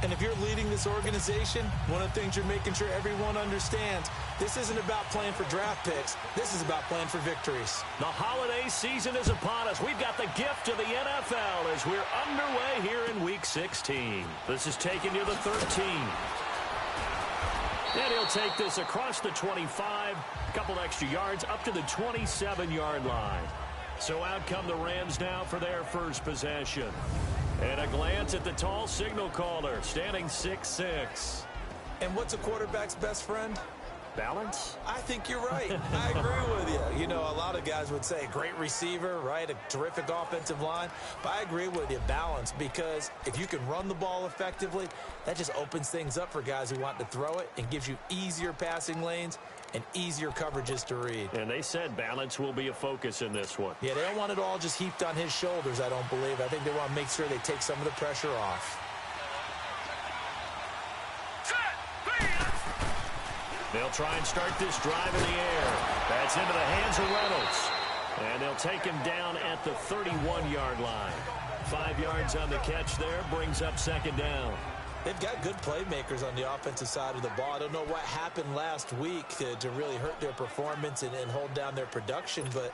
And if you're leading this organization, one of the things you're making sure everyone understands, this isn't about playing for draft picks. This is about playing for victories. The holiday season is upon us. We've got the gift of the NFL as we're underway here in Week 16. This is taken near the 13. And he'll take this across the 25, a couple extra yards up to the 27-yard line. So out come the Rams now for their first possession. And a glance at the tall signal caller, standing 6'6". And what's a quarterback's best friend? Balance? I think you're right. I agree with you. You know, a lot of guys would say great receiver, right? A terrific offensive line. But I agree with you, balance, because if you can run the ball effectively, that just opens things up for guys who want to throw it and gives you easier passing lanes and easier coverages to read. And they said balance will be a focus in this one. Yeah, they don't want it all just heaped on his shoulders, I don't believe. I think they want to make sure they take some of the pressure off. They'll try and start this drive in the air. That's into the hands of Reynolds. And they'll take him down at the 31-yard line. 5 yards on the catch there, brings up second down. They've got good playmakers on the offensive side of the ball. I don't know what happened last week to really hurt their performance and hold down their production, but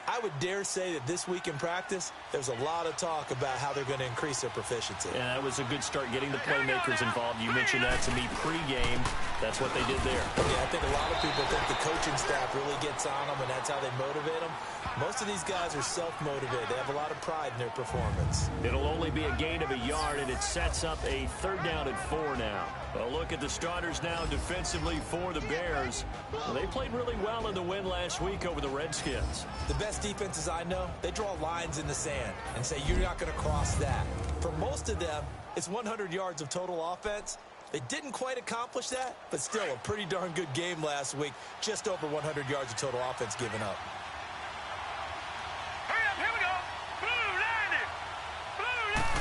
I would dare say that this week in practice, there's a lot of talk about how they're going to increase their proficiency. Yeah, that was a good start getting the playmakers involved. You mentioned that to me pregame. That's what they did there. Yeah, I think a lot of people think the coaching staff really gets on them, and that's how they motivate them. Most of these guys are self-motivated. They have a lot of pride in their performance. It'll only be a gain of a yard, and it sets up a 3rd down and 4 now. A look at the starters now defensively for the Bears. Well, they played really well in the win last week over the Redskins. The best defenses I know, they draw lines in the sand and say you're not going to cross that. For most of them, it's 100 yards of total offense. They didn't quite accomplish that, but still a pretty darn good game last week. Just over 100 yards of total offense given up. Here we go. Blue line it. Blue line.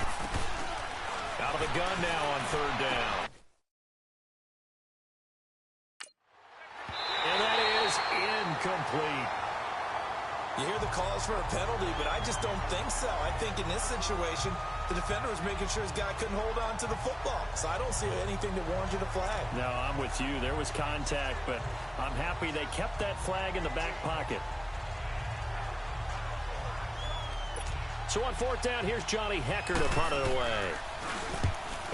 Out of the gun now on 3rd down. And that is incomplete. You hear the calls for a penalty, but I just don't think so. I think in this situation, the defender was making sure his guy couldn't hold on to the football. So I don't see anything that warrants you to flag. No, I'm with you. There was contact, but I'm happy they kept that flag in the back pocket. So on 4th down, here's Johnny Hecker to punt it away.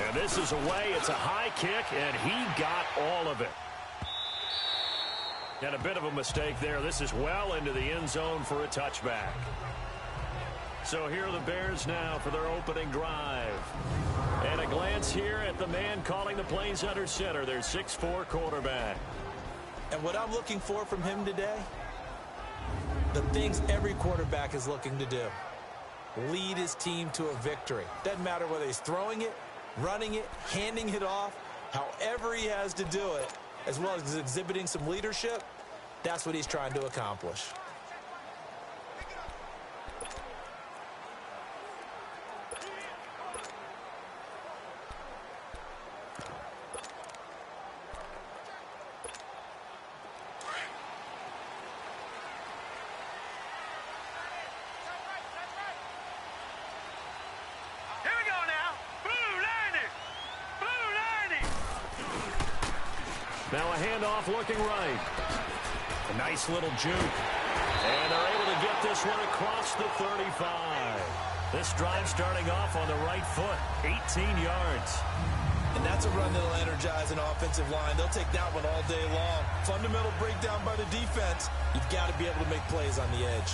And this is away. It's a high kick, and he got all of it. And a bit of a mistake there. This is well into the end zone for a touchback. So here are the Bears now for their opening drive. And a glance here at the man calling the plays under center, their 6'4" quarterback. And what I'm looking for from him today, the things every quarterback is looking to do. Lead his team to a victory. Doesn't matter whether he's throwing it, running it, handing it off, however he has to do it, as well as exhibiting some leadership, that's what he's trying to accomplish. Now a handoff looking right. A nice little juke. And they're able to get this one across the 35. This drive starting off on the right foot. 18 yards. And that's a run that'll energize an offensive line. They'll take that one all day long. Fundamental breakdown by the defense. You've got to be able to make plays on the edge.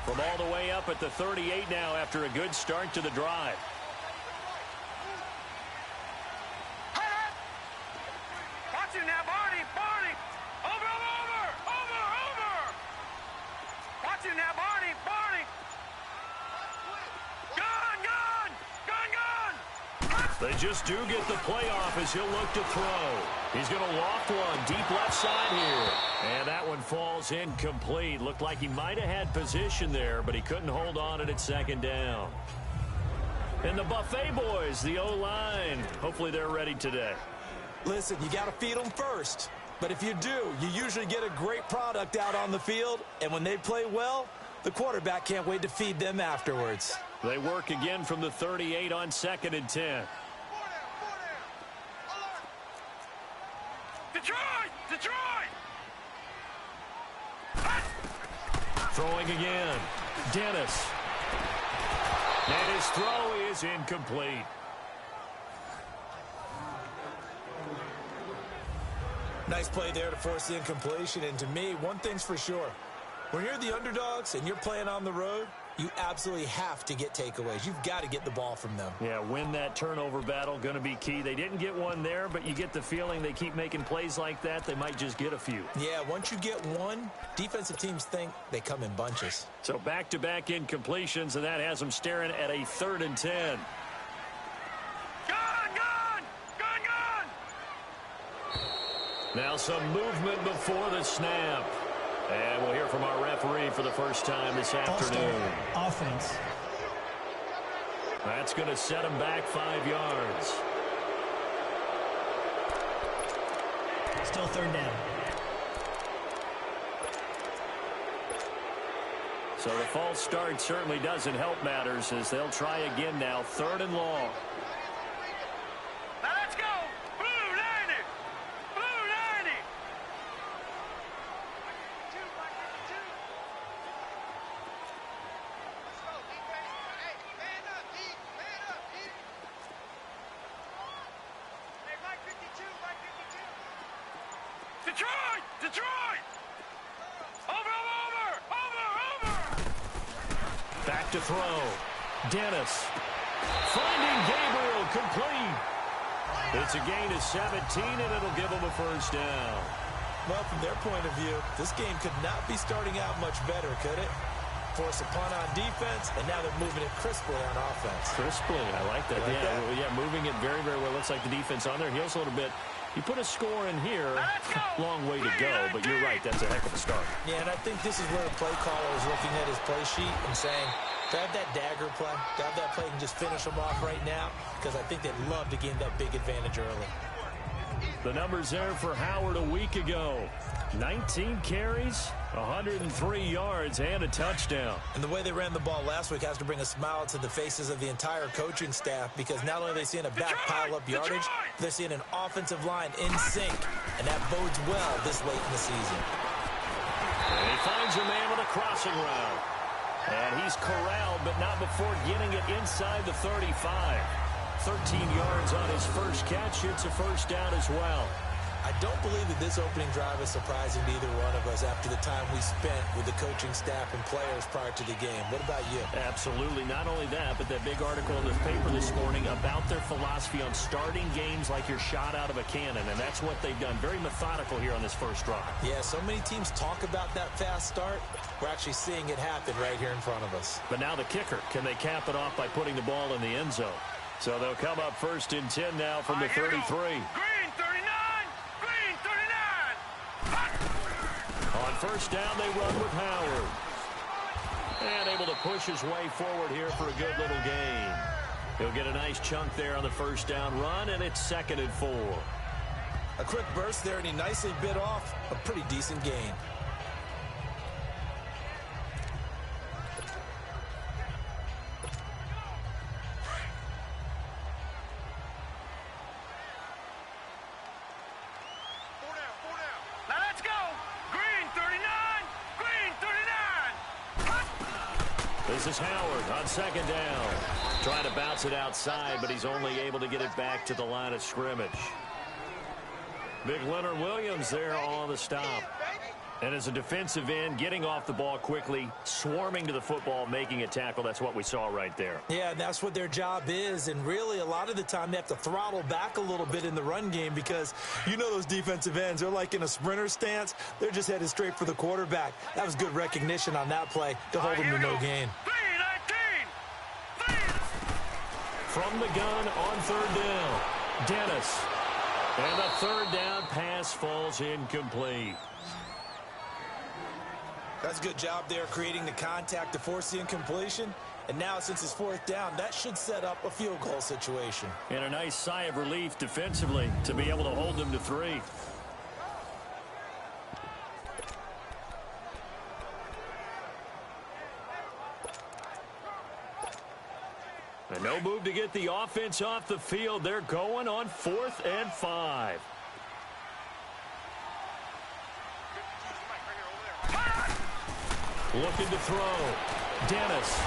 From all the way up at the 38 now after a good start to the drive. Watch it now, Barney. Barney. Over. Watch it now, Barney. Barney. Gun. They just do get the playoff as he'll look to throw. He's going to loft one deep left side here. And that one falls incomplete. Looked like he might have had position there, but he couldn't hold on it at second down. And the Buffet boys, the O-line, hopefully they're ready today. Listen, you got to feed them first. But if you do, you usually get a great product out on the field. And when they play well, the quarterback can't wait to feed them afterwards. They work again from the 38 on 2nd and 10. Detroit! Detroit! Throwing again. Dennis. And his throw is incomplete. Nice play there to force the incompletion. And to me, one thing's for sure. When you're the underdogs and you're playing on the road, you absolutely have to get takeaways. You've got to get the ball from them. Yeah, win that turnover battle, going to be key. They didn't get one there, but you get the feeling they keep making plays like that, they might just get a few. Yeah, once you get one, defensive teams think they come in bunches. So back-to-back incompletions, and that has them staring at a 3rd and 10. Now some movement before the snap. And we'll hear from our referee for the first time this afternoon. Offense. That's going to set him back 5 yards. Still 3rd down. So the false start certainly doesn't help matters as they'll try again now. 3rd and long. Now let's go! Blue 90! Blue 90! Detroit! Detroit! Over! Back to throw. Dennis. Finding Gabriel complete. It's a gain of 17, and it'll give them a 1st down. Well, from their point of view, this game could not be starting out much better, could it? Force a punt on defense, and now they're moving it crisply on offense. Crisply, I like that. Yeah, moving it very, very well. Looks like the defense on their heels a little bit. You put a score in here, long way to go, but you're right, that's a heck of a start. Yeah, and I think this is where the play caller is looking at his play sheet and saying, to have that dagger play, to have that play and just finish them off right now, because I think they'd love to gain that big advantage early. The numbers there for Howard a week ago. 19 carries, 103 yards, and a touchdown. And the way they ran the ball last week has to bring a smile to the faces of the entire coaching staff, because not only are they seeing a back pile up yardage, they're seeing an offensive line in sync, and that bodes well this late in the season. And he finds a man with a crossing route. And he's corralled, but not before getting it inside the 35. 13 yards on his first catch. It's a 1st down as well. I don't believe that this opening drive is surprising to either one of us after the time we spent with the coaching staff and players prior to the game. What about you? Absolutely. Not only that, but that big article in the paper this morning about their philosophy on starting games like you're shot out of a cannon, and that's what they've done. Very methodical here on this first drive. Yeah, so many teams talk about that fast start. We're actually seeing it happen right here in front of us. But now the kicker. Can they cap it off by putting the ball in the end zone? So they'll come up 1st and 10 now from the 33. Green 39! Green 39! On 1st down, they run with Howard. And able to push his way forward here for a good little gain. He'll get a nice chunk there on the 1st down run, and it's 2nd and 4. A quick burst there, and he nicely bit off a pretty decent gain. This is Howard on 2nd down. Trying to bounce it outside, but he's only able to get it back to the line of scrimmage. Big Leonard Williams there on the stop. And as a defensive end, getting off the ball quickly, swarming to the football, making a tackle. That's what we saw right there. Yeah, and that's what their job is. And really, a lot of the time, they have to throttle back a little bit in the run game because you know those defensive ends, they're like in a sprinter stance. They're just headed straight for the quarterback. That was good recognition on that play to hold him to no gain. From the gun on 3rd down, Dennis. And the 3rd down pass falls incomplete. That's a good job there creating the contact to force the incompletion. And now, since it's fourth down, that should set up a field goal situation. And a nice sigh of relief defensively to be able to hold them to 3. And no move to get the offense off the field. They're going on 4th and 5. Looking to throw. Dennis.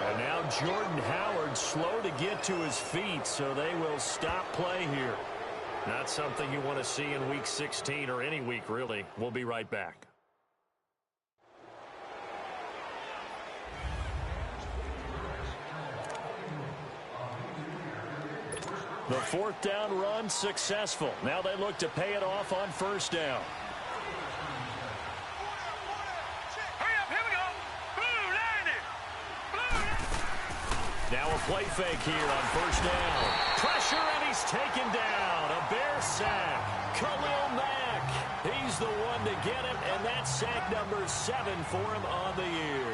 And now Jordan Howard slow to get to his feet, so they will stop play here. Not something you want to see in Week 16 or any week, really. We'll be right back. The 4th down run successful. Now they look to pay it off on 1st down. Hurry up, here we go. Blue, landed. Blue. Now a play fake here on 1st down. Pressure, and he's taken down. A Bear sack. Khalil Mack. He's the one to get it, and that's sack number 7 for him on the year.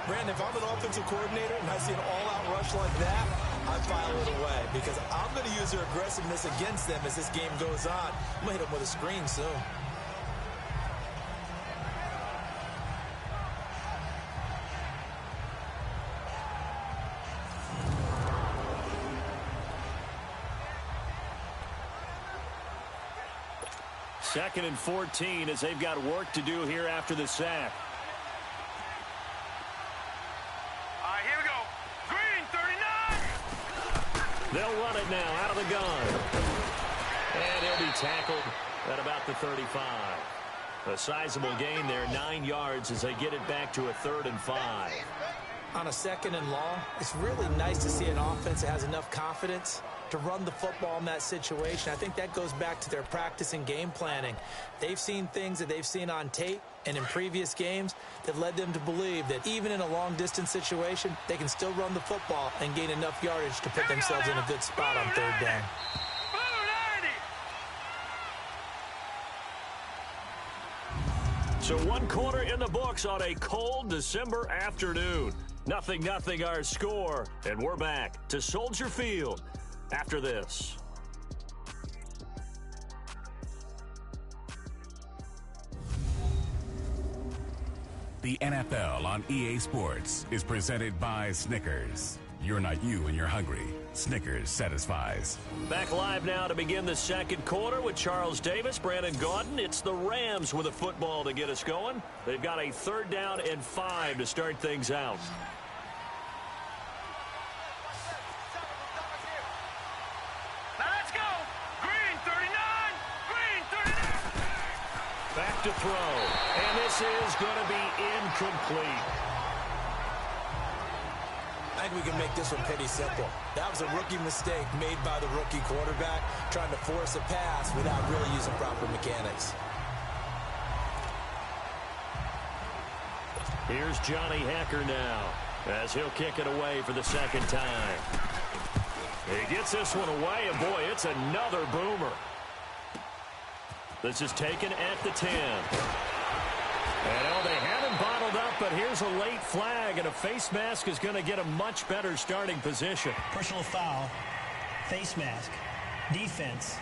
Brandon, if I'm an offensive coordinator and I see an all-out rush like that, I file it away because I'm going to use their aggressiveness against them as this game goes on. I'm going to hit them with a screen soon. Second and 14 as they've got work to do here after the sack. All right, here we go. Green, 39. They'll run it now out of the gun. And he'll be tackled at about the 35. A sizable gain there, 9 yards as they get it back to a 3rd and 5. On a 2nd and long, it's really nice to see an offense that has enough confidence to run the football in that situation. I think that goes back to their practice and game planning. They've seen things that they've seen on tape and in previous games that led them to believe that even in a long-distance situation, they can still run the football and gain enough yardage to put themselves in a good spot on 3rd down. So 1 quarter in the books on a cold December afternoon. 0-0 our score, and we're back to Soldier Field after this. The NFL on EA Sports is presented by Snickers. You're not you and you're hungry. Snickers satisfies. Back live now to begin the 2nd quarter with Charles Davis, Brandon Gaudin. It's the Rams with a football to get us going. They've got a 3rd down and 5 to start things out. Now let's go. Green, 39. Green, 39. Back to throw. And this is going to be incomplete. I think we can make this one pretty simple. That was a rookie mistake made by the rookie quarterback, trying to force a pass without really using proper mechanics. Here's Johnny Hacker now as he'll kick it away for the 2nd time. He gets this one away, and boy, it's another boomer. This is taken at the 10. And they had him bottled up, but here's a late flag, and a face mask is going to get a much better starting position. Personal foul, face mask, defense.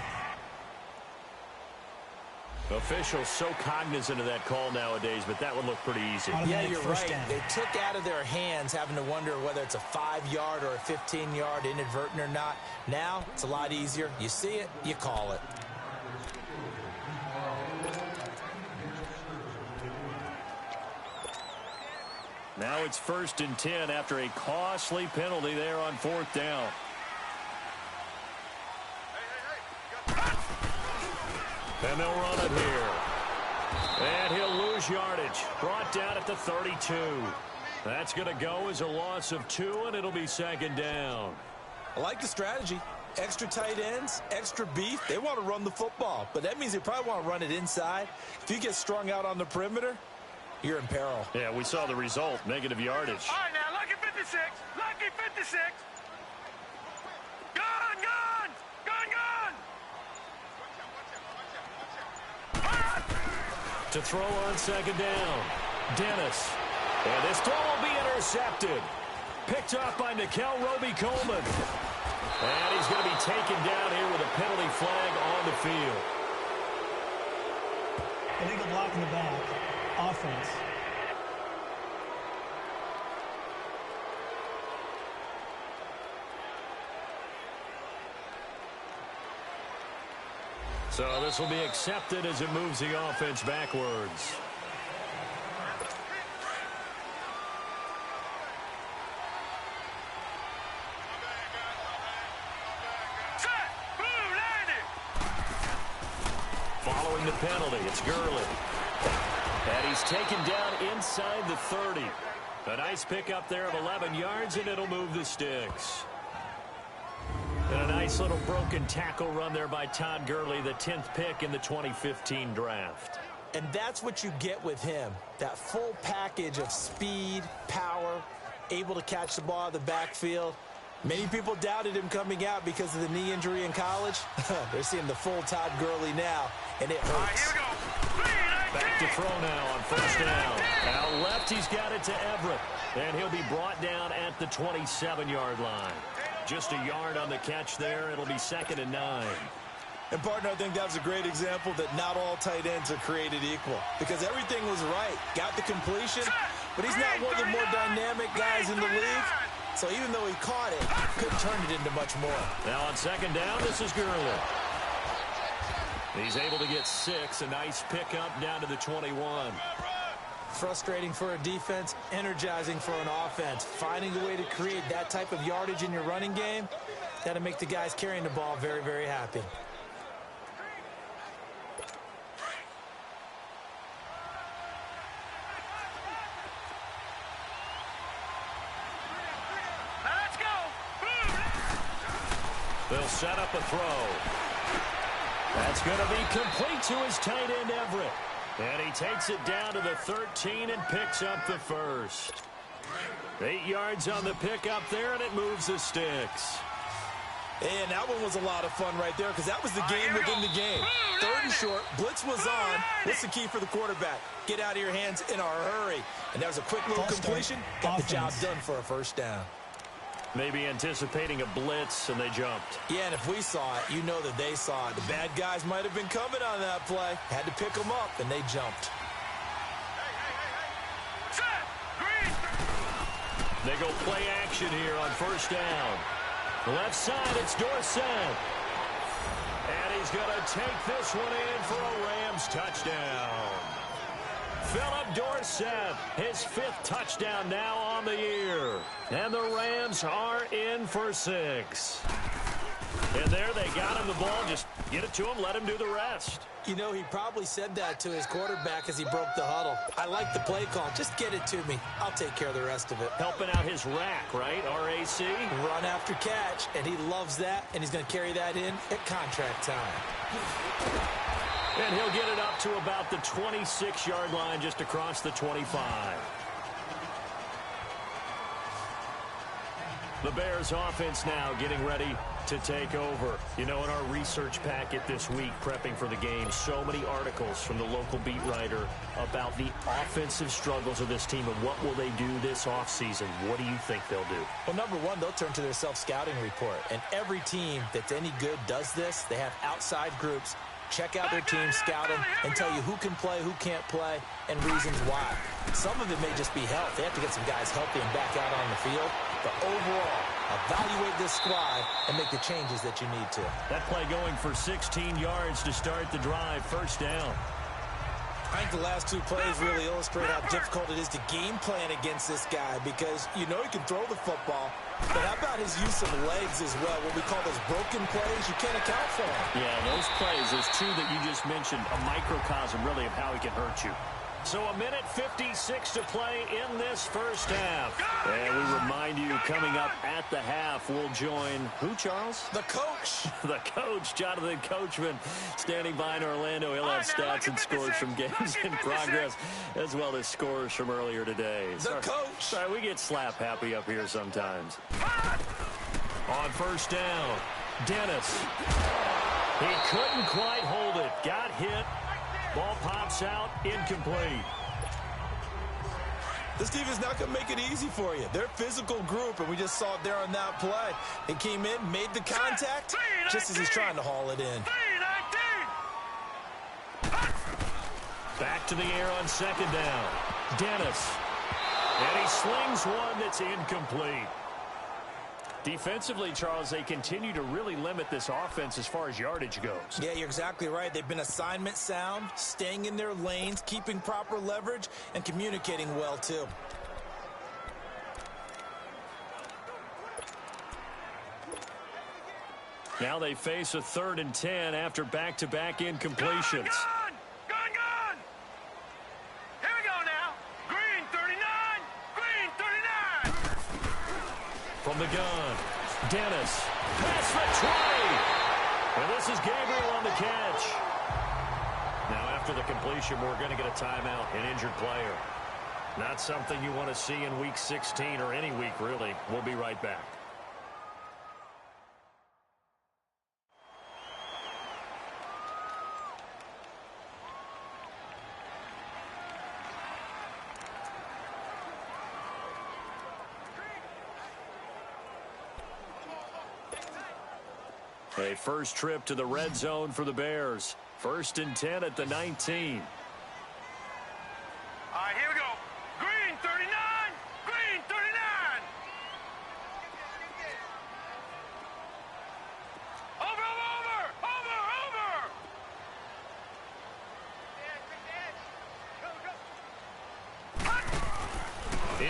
Officials so cognizant of that call nowadays, but that would look pretty easy. Yeah, you're right. They took out of their hands having to wonder whether it's a 5-yard or a 15-yard inadvertent or not. Now, it's a lot easier. You see it, you call it. Now it's 1st and 10 after a costly penalty there on 4th down. And they'll run it here. And he'll lose yardage. Brought down at the 32. That's going to go as a loss of 2, and it'll be 2nd down. I like the strategy. Extra tight ends, extra beef. They want to run the football, but that means they probably want to run it inside. If you get strung out on the perimeter, you're in peril. Yeah, we saw the result, negative yardage. All right, now, lucky 56. Lucky 56. Gun, gun. Gun, gun. To throw on 2nd down. Dennis. And this throw will be intercepted. Picked off by Nickel Roby-Coleman. And he's going to be taken down here with a penalty flag on the field. Illegal block in the back. Offense. So this will be accepted as it moves the offense backwards. Following the penalty, it's Gurley. And he's taken down inside the 30. A nice pickup there of 11 yards, and it'll move the sticks. And a nice little broken tackle run there by Todd Gurley, the 10th pick in the 2015 draft. And that's what you get with him, that full package of speed, power, able to catch the ball out of the backfield. Many people doubted him coming out because of the knee injury in college. They're seeing the full Todd Gurley now, and it hurts. Back to throw now on first down. Out left, he's got it to Everett. And he'll be brought down at the 27-yard line. Just a yard on the catch there. It'll be 2nd and 9. And, partner, I think that was a great example that not all tight ends are created equal. Because everything was right. Got the completion, but he's not one of the more dynamic guys in the league. So even though he caught it, couldn't turn it into much more. Now on 2nd down, this is Gurley. He's able to get 6. A nice pickup down to the 21. Frustrating for a defense, energizing for an offense. Finding a way to create that type of yardage in your running game, that'll make the guys carrying the ball very, very happy. Let's go. They'll set up a throw. That's going to be complete to his tight end, Everett. And he takes it down to the 13 and picks up the first. 8 yards on the pickup there, and it moves the sticks. And that one was a lot of fun right there because that was the game within the game. 3rd and short, blitz was on. What's the key for the quarterback? Get out of your hands in a hurry. And that was a quick little completion. Got the job done for a first down. Maybe anticipating a blitz, and they jumped. Yeah, and if we saw it, you know that they saw it. The bad guys might have been coming on that play. Had to pick them up, and they jumped. They go play action here on first down. Left side, it's Dorsett. And he's going to take this one in for a Rams touchdown. Philip Dorsett, his 5th touchdown now on the year. And the Rams are in for 6. And there they got him the ball. Just get it to him, let him do the rest. You know, he probably said that to his quarterback as he broke the huddle. I like the play call. Just get it to me. I'll take care of the rest of it. Helping out his rack, right? RAC? Run after catch, and he loves that, and he's going to carry that in at contract time. And he'll get it up to about the 26-yard line just across the 25. The Bears offense now getting ready to take over. You know, in our research packet this week, prepping for the game, so many articles from the local beat writer about the offensive struggles of this team and what will they do this offseason. What do you think they'll do? Well, number one, they'll turn to their self-scouting report. And every team that's any good does this. They have outside groups. Check out their team, scout them, and tell you who can play, who can't play, and reasons why. Some of it may just be health. They have to get some guys healthy and back out on the field. But overall, evaluate this squad and make the changes that you need to. That play going for 16 yards to start the drive. First down. I think the last 2 plays really illustrate how difficult it is to game plan against this guy because you know he can throw the football, but how about his use of legs as well? What we call those broken plays, you can't account for them. Yeah, those plays, those 2 that you just mentioned, a microcosm really of how he can hurt you. So a minute 56 to play in this first half. And we remind you, coming up at the half, we'll join who, Charles? The coach. The coach, Jonathan Coachman, standing by in Orlando. He'll have stats and scores from games in progress, as well as scores from earlier today. The coach. Sorry, we get slap happy up here sometimes. On first down, Dennis. He couldn't quite hold it. Got hit. Ball pops out, incomplete. This defense not going to make it easy for you. They're a physical group, and we just saw it there on that play. They came in, made the contact, just as he's trying to haul it in. Back to the air on second down. Dennis. And he slings one that's incomplete. Defensively, Charles, they continue to really limit this offense as far as yardage goes. Yeah, you're exactly right. They've been assignment sound, staying in their lanes, keeping proper leverage, and communicating well, too. Now they face a 3rd and 10 after back-to-back incompletions. Gone! Here we go now. Green 39, green 39. From the gun, Dennis. Past the 20. And this is Gabriel on the catch. Now after the completion, we're going to get a timeout, an injured player. Not something you want to see in Week 16 or any week, really. We'll be right back. A first trip to the red zone for the Bears. 1st and 10 at the 19. All right, here we go. Green 39, green 39. Over.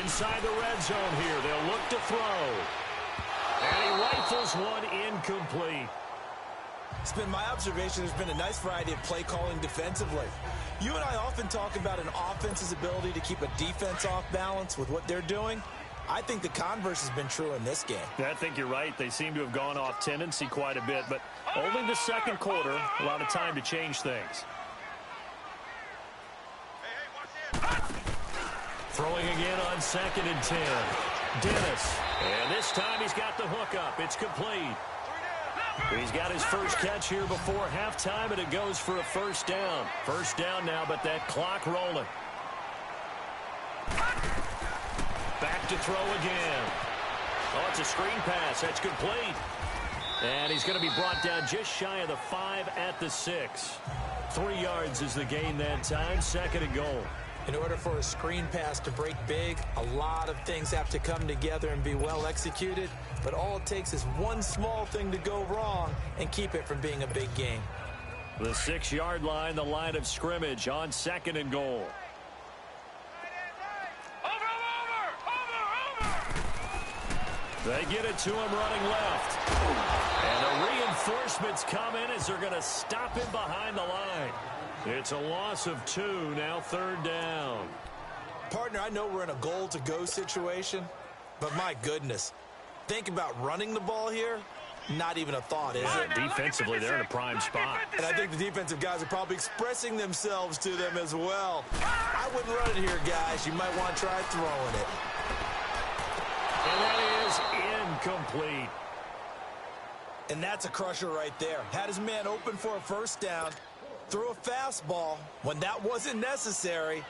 Inside the red zone here. They'll look to throw. And he rifles one incomplete. It's been my observation there's been a nice variety of play calling defensively. You and I often talk about an offense's ability to keep a defense off balance with what they're doing. I think the converse has been true in this game. I think you're right. They seem to have gone off tendency quite a bit, but only the second quarter, a lot of time to change things. Throwing again on 2nd and 10. Dennis. And this time he's got the hookup. It's complete. He's got his first catch here before halftime, and it goes for a first down. First down now, but that clock rolling. Back to throw again. Oh, it's a screen pass. That's complete. And he's going to be brought down just shy of the 5 at the 6. 3 yards is the gain that time. 2nd and goal. In order for a screen pass to break big, a lot of things have to come together and be well executed. But all it takes is one small thing to go wrong and keep it from being a big game. The 6-yard line, the line of scrimmage on 2nd and goal. They get it to him running left. And the reinforcements come in as they're going to stop him behind the line. It's a loss of 2, now 3rd down. Partner, I know we're in a goal-to-go situation, but my goodness, think about running the ball here. Not even a thought, is it? Defensively, they're in a prime spot. And I think the defensive guys are probably expressing themselves to them as well. I wouldn't run it here, guys. You might want to try throwing it. And that is incomplete. And that's a crusher right there. Had his man open for a first down. Threw a fastball when that wasn't necessary.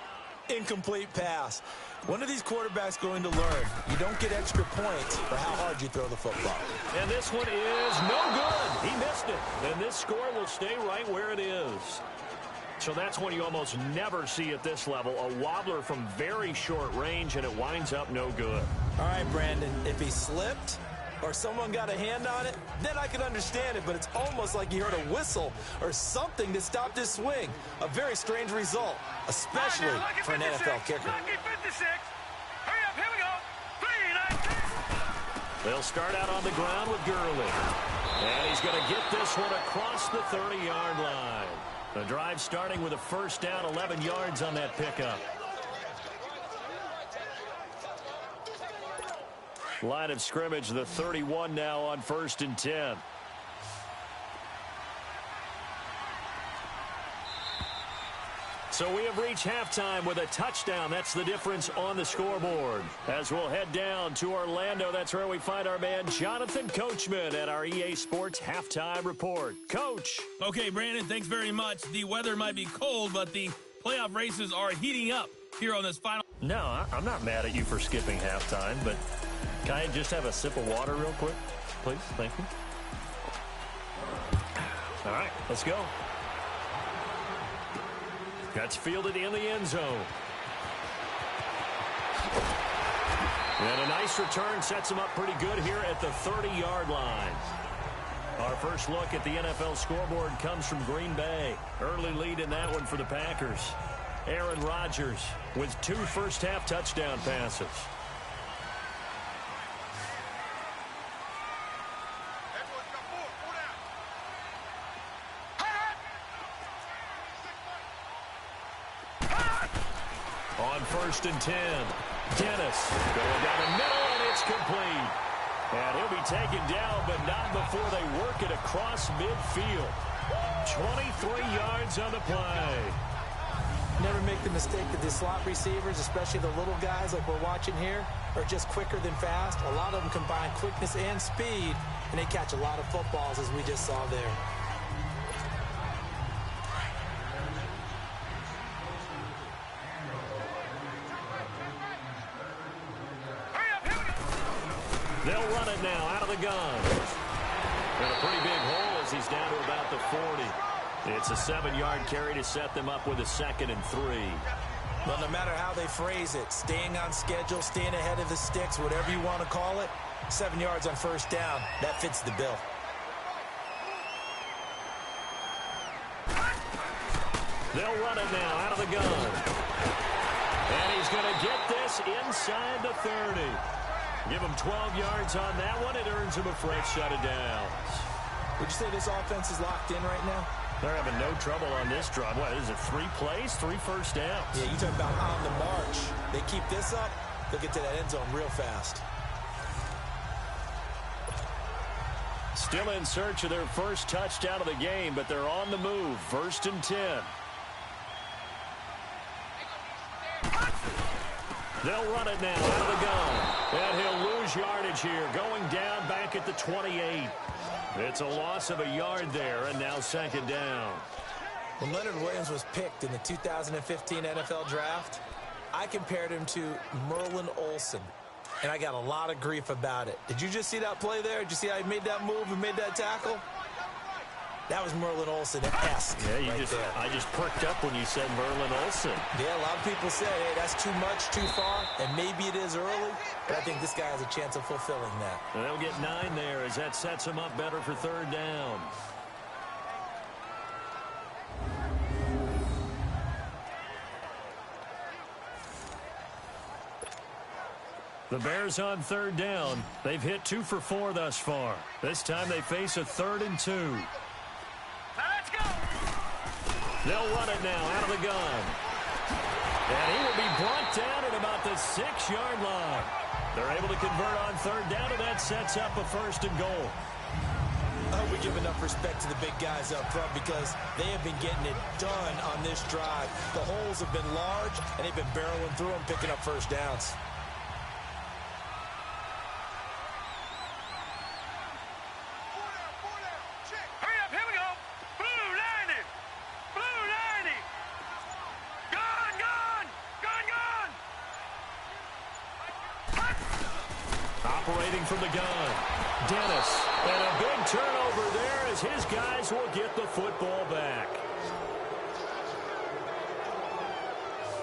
Incomplete pass. When are these quarterbacks going to learn? You don't get extra points for how hard you throw the football. And this one is no good. He missed it. And this score will stay right where it is. So that's when you almost never see at this level a wobbler from very short range, and it winds up no good. All right, Brandon, if he slipped or someone got a hand on it, then I can understand it, but it's almost like he heard a whistle or something that stopped his swing. A very strange result, especially for an NFL kicker. Lucky 56. Hurry up, here we go. 3-19. They'll start out on the ground with Gurley. And he's going to get this one across the 30-yard line. The drive starting with a first down, 11 yards on that pickup. Line of scrimmage, the 31 now on 1st and 10. So we have reached halftime with a touchdown. That's the difference on the scoreboard. As we'll head down to Orlando, that's where we find our man Jonathan Coachman at our EA Sports Halftime Report. Coach. Okay, Brandon, thanks very much. The weather might be cold, but the playoff races are heating up. here on this final. No, I'm not mad at you for skipping halftime, but can I just have a sip of water real quick, please? Thank you. All right, let's go. That's fielded in the end zone. And a nice return sets him up pretty good here at the 30-yard line. Our first look at the NFL scoreboard comes from Green Bay. Early lead in that one for the Packers. Aaron Rodgers with 2 first-half touchdown passes. On 1st and 10, Dennis going down the middle, and it's complete. And he'll be taken down, but not before they work it across midfield. 23 yards on the play. Never make the mistake that the slot receivers, especially the little guys like we're watching here, are just quicker than fast. A lot of them combine quickness and speed, and they catch a lot of footballs, as we just saw there. They'll run it now out of the gun. And a pretty big hole as he's down to about the 40. It's a 7-yard carry to set them up with a 2nd and 3. Well, no matter how they phrase it, staying on schedule, staying ahead of the sticks, whatever you want to call it, 7 yards on 1st down, that fits the bill. They'll run it now out of the gun. And he's going to get this inside the 30. Give him 12 yards on that one. It earns him a fresh set of downs. Would you say this offense is locked in right now? They're having no trouble on this drive. What is it, 3 plays, 3 first downs? Yeah, you talk about on the march. They keep this up, they'll get to that end zone real fast. Still in search of their first touchdown of the game, but they're on the move. 1st and 10. They'll run it now out of the gun. And he'll lose yardage here, going down back at the 28. It's a loss of a yard there, and now 2nd down. When Leonard Williams was picked in the 2015 NFL Draft, I compared him to Merlin Olsen, and I got a lot of grief about it. Did you just see that play there? Did you see how he made that move and made that tackle? That was Merlin Olsen-esque. Yeah, there. I just perked up when you said Merlin Olsen. Yeah, a lot of people say, hey, that's too much, too far, and maybe it is early, but I think this guy has a chance of fulfilling that. And they'll get 9 there as that sets him up better for 3rd down. The Bears on 3rd down. They've hit 2 for 4 thus far. This time they face a 3rd and 2. Let's go. They'll run it now out of the gun. And he will be brought down at about the 6-yard line. They're able to convert on 3rd down, and that sets up a 1st and goal. I hope we give enough respect to the big guys up front because they have been getting it done on this drive. The holes have been large, and they've been barreling through them, picking up 1st downs. Operating from the gun, Dennis, and a big turnover there as his guys will get the football back.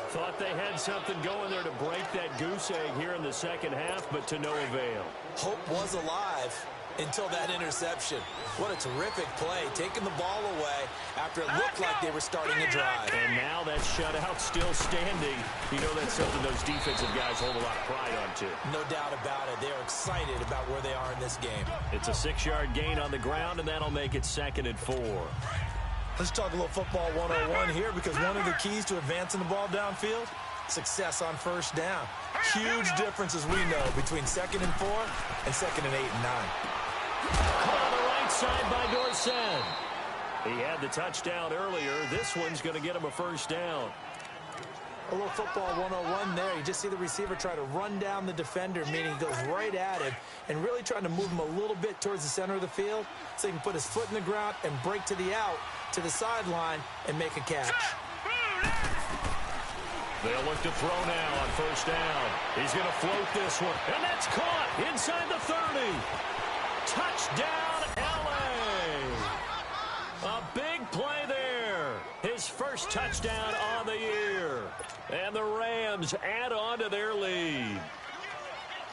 Thought they had something going there to break that goose egg here in the 2nd half, but to no avail. Hope was alive until that interception. What a terrific play, taking the ball away after it looked like they were starting a drive. And now that shutout still standing. You know that's something those defensive guys hold a lot of pride on, too. No doubt about it. They're excited about where they are in this game. It's a 6-yard gain on the ground, and that'll make it 2nd and 4. Let's talk a little football 101 here because one of the keys to advancing the ball downfield, success on 1st down. Huge difference, as we know, between 2nd and 4 and 2nd and 8 and 9. Caught on the right side by Dorsett. He had the touchdown earlier. This one's going to get him a 1st down. A little football 101 there. You just see the receiver try to run down the defender, meaning he goes right at him and really trying to move him a little bit towards the center of the field so he can put his foot in the ground and break to the out, to the sideline, and make a catch. They'll look to throw now on first down. He's going to float this one, and that's caught inside the 30. Touchdown, L.A. A big play there. His first touchdown on the year. And the Rams add on to their lead.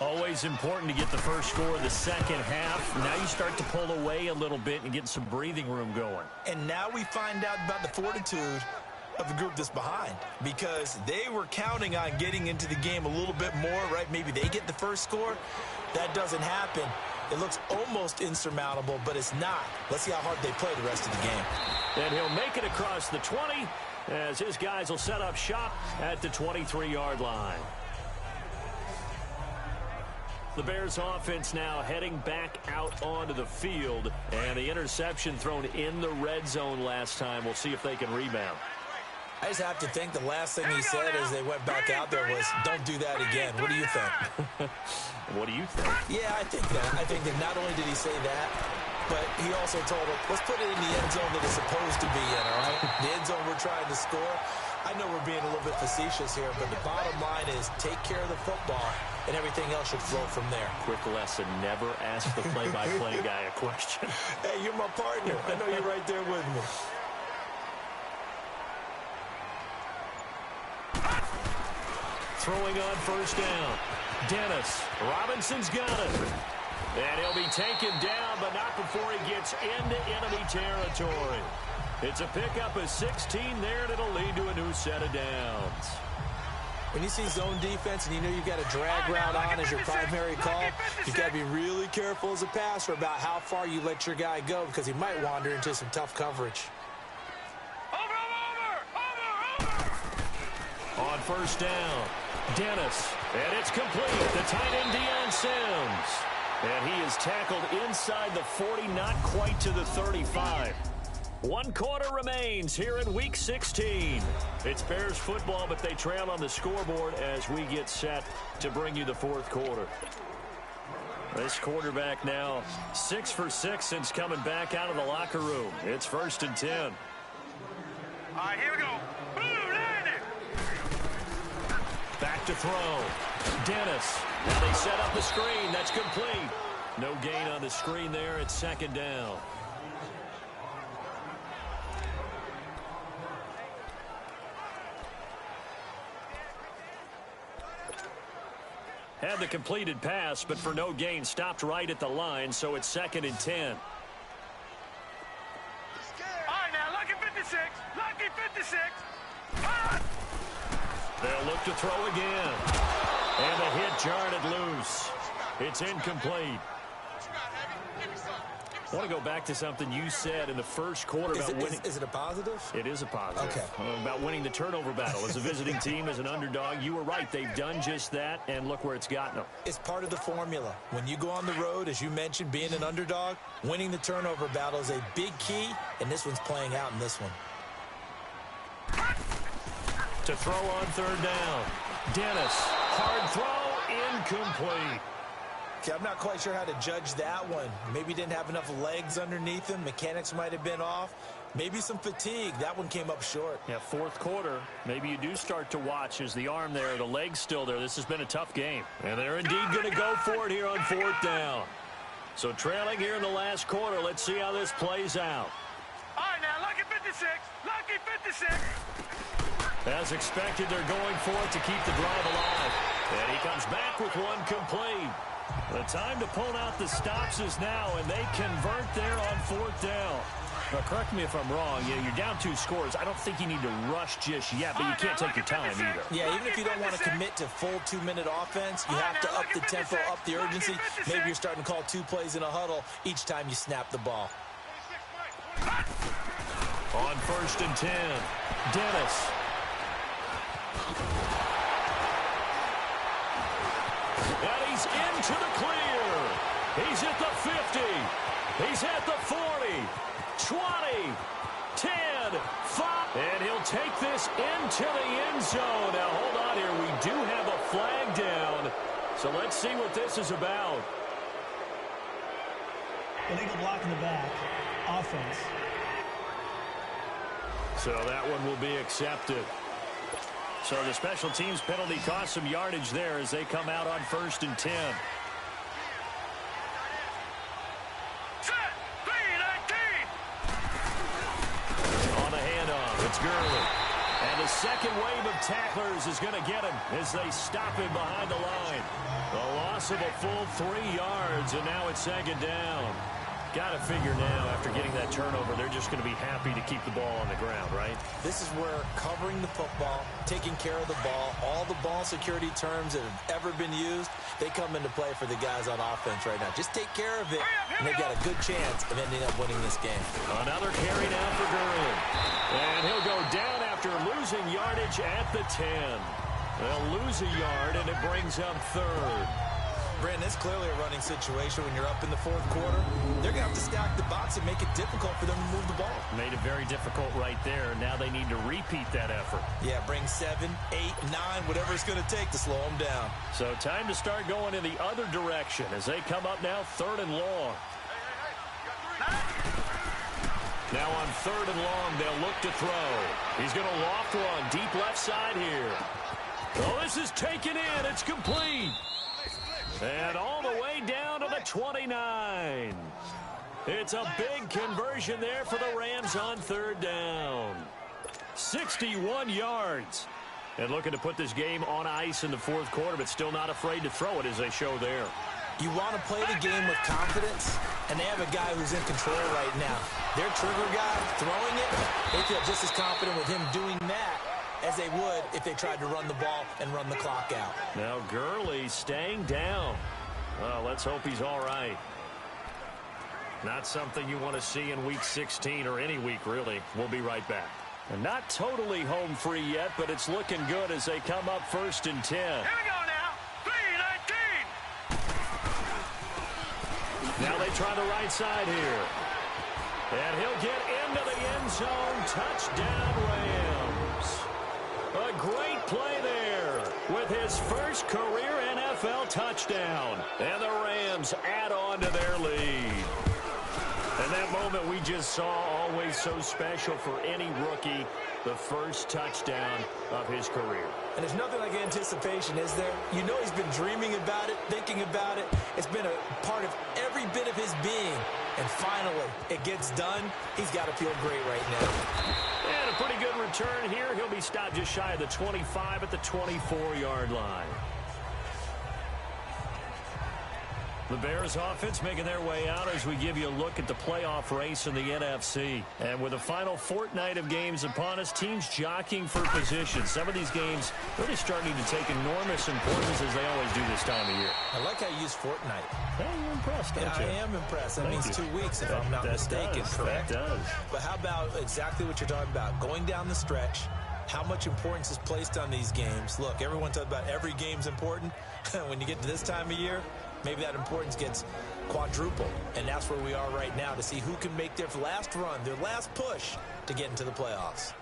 Always important to get the first score of the second half. Now you start to pull away a little bit and get some breathing room going. And now we find out about the fortitude of the group that's behind, because they were counting on getting into the game a little bit more, right? Maybe they get the first score. That doesn't happen. It looks almost insurmountable, but it's not. Let's see how hard they play the rest of the game. And he'll make it across the 20 as his guys will set up shop at the 23-yard line. The Bears offense now heading back out onto the field, and the interception thrown in the red zone last time. We'll see if they can rebound. I just have to think the last thing he said as they went back out there was, don't do that again. What do you think? What do you think? Yeah, I think that. I think that not only did he say that, but he also told him, let's put it in the end zone that it's supposed to be in, all right? The end zone we're trying to score. I know we're being a little bit facetious here, but the bottom line is take care of the football, and everything else should flow from there. Quick lesson, never ask the play-by-play guy a question. Hey, you're my partner. I know you're right there with me. Throwing on first down. Dennis. Robinson's got it. And he'll be taken down, but not before he gets into enemy territory. It's a pickup of 16 there, and it'll lead to a new set of downs. When you see zone defense and you know you've got a drag route on as your primary call, you've got to be really careful as a passer about how far you let your guy go, because he might wander into some tough coverage. On first down, Dennis, and it's complete. The tight end, DA1ENT's. And he is tackled inside the 40, not quite to the 35. 1 quarter remains here in Week 16. It's Bears football, but they trail on the scoreboard as we get set to bring you the fourth quarter. This quarterback now 6 for 6 since coming back out of the locker room. It's 1st and 10. All right, here we go. Boom, landed. Back to throw. Dennis. Now they set up the screen. That's complete. No gain on the screen there. It's 2nd down. Had the completed pass, but for no gain, stopped right at the line, so it's 2nd and 10. All right, now, lucky 56. Lucky 56. Ah! They'll look to throw again. And the hit jarred it loose. It's incomplete. I want to go back to something you said in the first quarter about winning. Is it a positive? It is a positive. Okay. About winning the turnover battle. As a visiting team, as an underdog, you were right. They've done just that, and look where it's gotten them. It's part of the formula. When you go on the road, as you mentioned, being an underdog, winning the turnover battle is a big key, and this one's playing out in this one. To throw on 3rd down. Dennis. Hard throw. Incomplete. Okay, I'm not quite sure how to judge that one. Maybe didn't have enough legs underneath him. Mechanics might have been off. Maybe some fatigue. That one came up short. Yeah, 4th quarter. Maybe you do start to watch as the arm there, the leg's still there. This has been a tough game. And they're indeed going to go for it here on 4th down. So trailing here in the last quarter. Let's see how this plays out. All right, now, lucky 56. Lucky 56. As expected, they're going for it to keep the drive alive. And he comes back with one complete. The time to pull out the stops is now, and they convert there on 4th down. Now, correct me if I'm wrong. You're down 2 scores. I don't think you need to rush just yet, but you can't take your time either. Yeah, even if you don't want to commit to full 2-minute offense, you have to up the tempo, up the urgency. Maybe you're starting to call 2 plays in a huddle each time you snap the ball. On 1st and 10, Dennis. And he's into the clear. He's at the 50. He's at the 40. 20. 10. 5. And he'll take this into the end zone. Now, hold on here. We do have a flag down. So let's see what this is about. Illegal block in the back. Offense. So that one will be accepted. So the special teams penalty cost some yardage there as they come out on 1st and 10. Set. 3-19. On the handoff, it's Gurley. And the second wave of tacklers is going to get him as they stop him behind the line. A loss of a full 3 yards, and now it's 2nd down. Got to figure now, after getting that turnover, they're just going to be happy to keep the ball on the ground, right? This is where covering the football, taking care of the ball, all the ball security terms that have ever been used, they come into play for the guys on offense right now. Just take care of it, and they've got a good chance of ending up winning this game. Another carry now for Gurley. And he'll go down after losing yardage at the 10. They'll lose a yard, and it brings up 3rd. Brandon, it's clearly a running situation when you're up in the 4th quarter. They're going to have to stack the box and make it difficult for them to move the ball. Made it very difficult right there. Now they need to repeat that effort. Yeah, bring 7, 8, 9, whatever it's going to take to slow them down. So time to start going in the other direction as they come up now 3rd and long. Now on 3rd and long, they'll look to throw. He's going to loft one deep left side here. Oh, this is taken in. It's complete. And all the way down to the 29. It's a big conversion there for the Rams on 3rd down. 61 yards. And looking to put this game on ice in the 4th quarter, but still not afraid to throw it as they show there. You want to play the game with confidence, and they have a guy who's in control right now. Their trigger guy throwing it, they feel just as confident with him doing that as they would if they tried to run the ball and run the clock out. Now Gurley staying down. Well, let's hope he's all right. Not something you want to see in Week 16 or any week, really. We'll be right back. And not totally home free yet, but it's looking good as they come up 1st and 10. Here we go now. 3-19. Now they try the right side here. And he'll get into the end zone. Touchdown, Rams. A great play there with his first career NFL touchdown. And the Rams add on to their lead. And that moment we just saw, always so special for any rookie, the first touchdown of his career. And there's nothing like anticipation, is there? You know he's been dreaming about it, thinking about it. It's been a part of every bit of his being. And finally, it gets done. He's got to feel great right now. And a pretty good return here. He'll be stopped just shy of the 25 at the 24-yard line. The Bears offense making their way out as we give you a look at the playoff race in the NFC. And with the final fortnight of games upon us, teams jockeying for position. Some of these games really starting to take enormous importance as they always do this time of year. I like how you use fortnight. Hey, you're impressed, don't you? I am impressed. That means 2 weeks, if I'm not mistaken, correct? That does. But how about exactly what you're talking about? Going down the stretch, how much importance is placed on these games. Look, everyone talks about every game's important. When you get to this time of year, maybe that importance gets quadrupled. And that's where we are right now to see who can make their last run, their last push to get into the playoffs.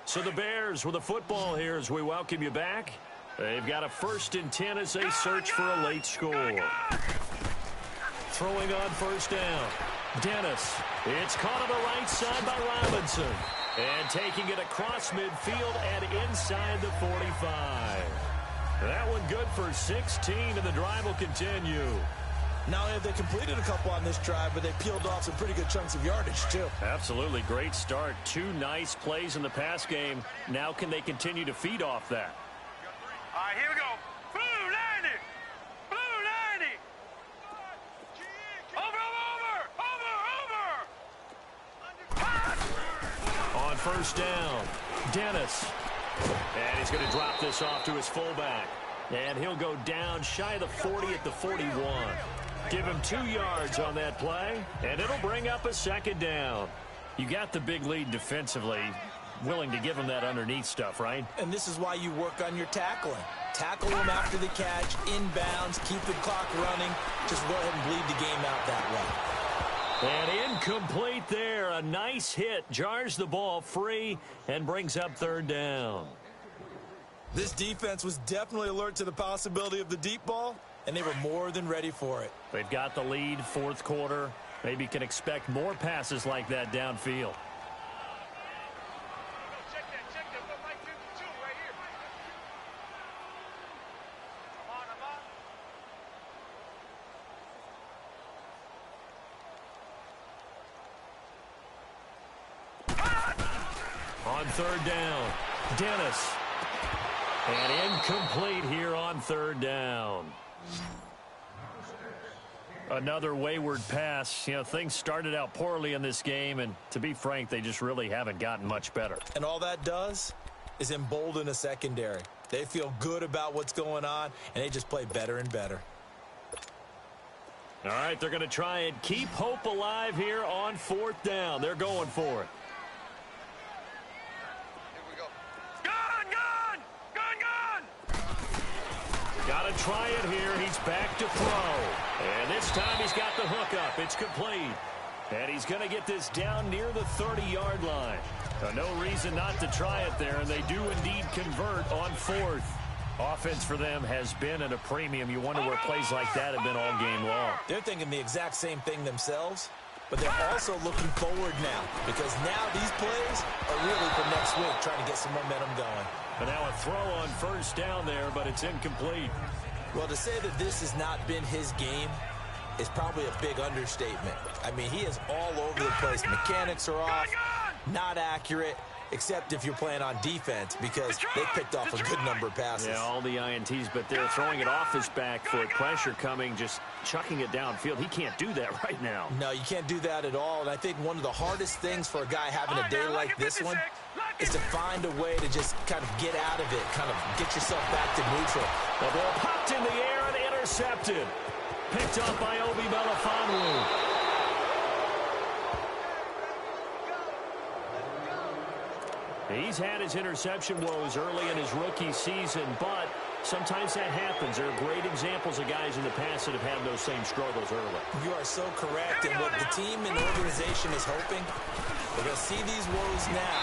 So the Bears with the football here as we welcome you back. They've got a 1st and 10 as they search for a late score. Throwing on 1st down. Dennis. It's caught on the right side by Robinson. And taking it across midfield and inside the 45. That one good for 16, and the drive will continue. Not only have they completed a couple on this drive, but they peeled off some pretty good chunks of yardage, too. Absolutely. Great start. 2 nice plays in the pass game. Now can they continue to feed off that? All right, here we go. Blue 90. Blue 90. Over. On 1st down, Dennis. And he's going to drop this off to his fullback. And he'll go down shy of the 40 at the 41. Give him 2 yards on that play, and it'll bring up a 2nd down. You got the big lead defensively. Willing to give him that underneath stuff, right? And this is why you work on your tackling. Tackle him after the catch, inbounds, keep the clock running. Just go ahead and bleed the game out that way. And incomplete there. A nice hit. Jars the ball free and brings up 3rd down. This defense was definitely alert to the possibility of the deep ball, and they were more than ready for it. They've got the lead, 4th quarter. Maybe can expect more passes like that downfield. On third down, Dennis. And incomplete here on third down. Another wayward pass. You know, things started out poorly in this game, and to be frank, they just really haven't gotten much better. And all that does is embolden a secondary. They feel good about what's going on, and they just play better and better. All right, they're going to try and keep hope alive here on fourth down. They're going for it. Got to try it here. He's back to throw. And this time he's got the hook up. It's complete. And he's going to get this down near the 30-yard line. No reason not to try it there, and they do indeed convert on fourth. Offense for them has been at a premium. You wonder where plays like that have been all game long. They're thinking the exact same thing themselves, but they're also looking forward now, because now these plays are really for next week, trying to get some momentum going. And now a throw on first down there, but it's incomplete. Well, to say that this has not been his game is probably a big understatement. I mean, he is all over the place. Mechanics are off, not accurate, except if you're playing on defense, because they picked off a good number of passes. Yeah, all the INTs, but they're throwing it off his back foot. Pressure coming, just chucking it downfield. He can't do that right now. No, you can't do that at all. And I think one of the hardest things for a guy having a day like this one is to find a way to just kind of get out of it, kind of get yourself back to neutral. The ball popped in the air and intercepted. Picked up by Obi Melifonwu. He's had his interception woes early in his rookie season, but sometimes that happens. There are great examples of guys in the past that have had those same struggles early. You are so correct, and what the team and organization is hoping, we're going to see these woes now,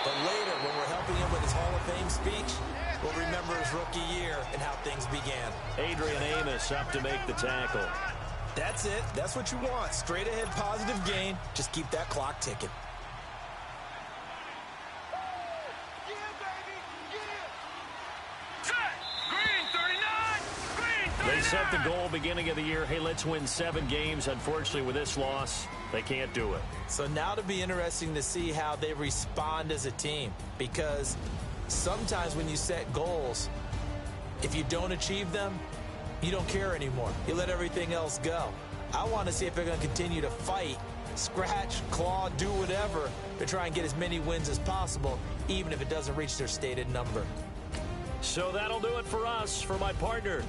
but later when we're helping him with his Hall of Fame speech, we'll remember his rookie year and how things began. Adrian Amos up to make the tackle. That's it. That's what you want. Straight ahead positive gain. Just keep that clock ticking. They set the goal beginning of the year, hey, let's win 7 games. Unfortunately, with this loss, they can't do it. So now it'll be interesting to see how they respond as a team, because sometimes when you set goals, if you don't achieve them, you don't care anymore. You let everything else go. I want to see if they're going to continue to fight, scratch, claw, do whatever to try and get as many wins as possible, even if it doesn't reach their stated number. So that'll do it for us. For my partner,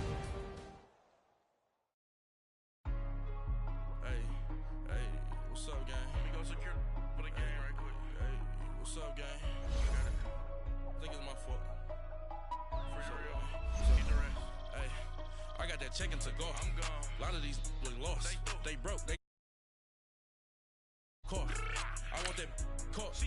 what's up, gang? Let me go secure for the game right quick. Hey, what's up, gang? I think it's my fault. For real. Get the rest. Hey, I got that chicken to go. I'm gone. A lot of these look lost. They broke. They caught. I want that caught.